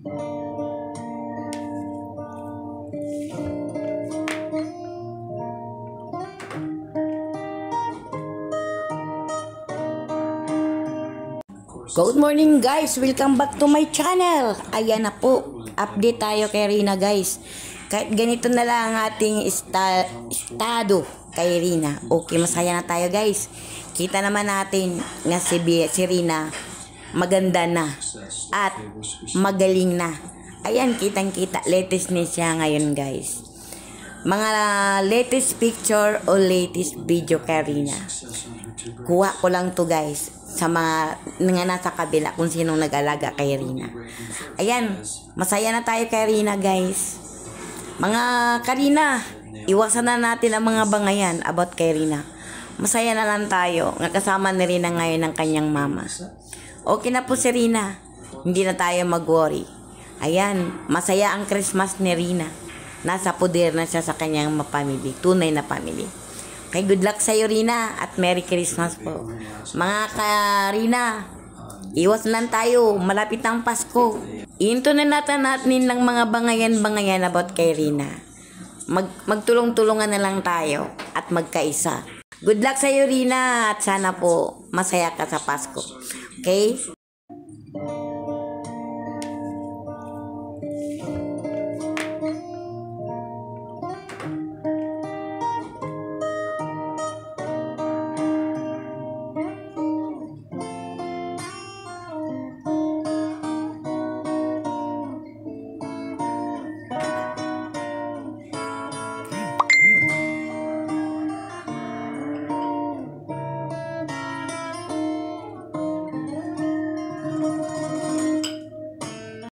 Good morning guys! Welcome back to my channel! Ayan na po, update tayo kay Rina guys. Kahit ganito na lang ang ating estado kay Rina. Okay, masaya na tayo guys. Kita naman natin na si Rina maganda na at magaling na. Ayan, kitang-kita, latest na siya ngayon guys. Mga latest picture o latest video kay Rina. Kuha ko lang to guys sa mga nga nasa kabila kung sinong nag-alaga kay Rina. Ayan, masaya na tayo kay Rina guys. Mga Karina, iwasan na natin ang mga bangayan about kay Rina. Masaya na lang tayo nga kasama ni Rina ngayon ng kanyang mama. Okay na po si Rina, hindi na tayo mag-worry. Ayan, masaya ang Christmas ni Rina. Nasa poder na siya sa kanyang family, tunay na family. Okay, good luck sa iyo Rina at Merry Christmas po. Mga Rina, iwas lang tayo, malapit ang Pasko. Into na natin ng mga bangayan about kay Rina. Magtulong-tulungan na lang tayo at magkaisa. Good luck sa iyo Rina at sana po masaya ka sa Pasko. Okay?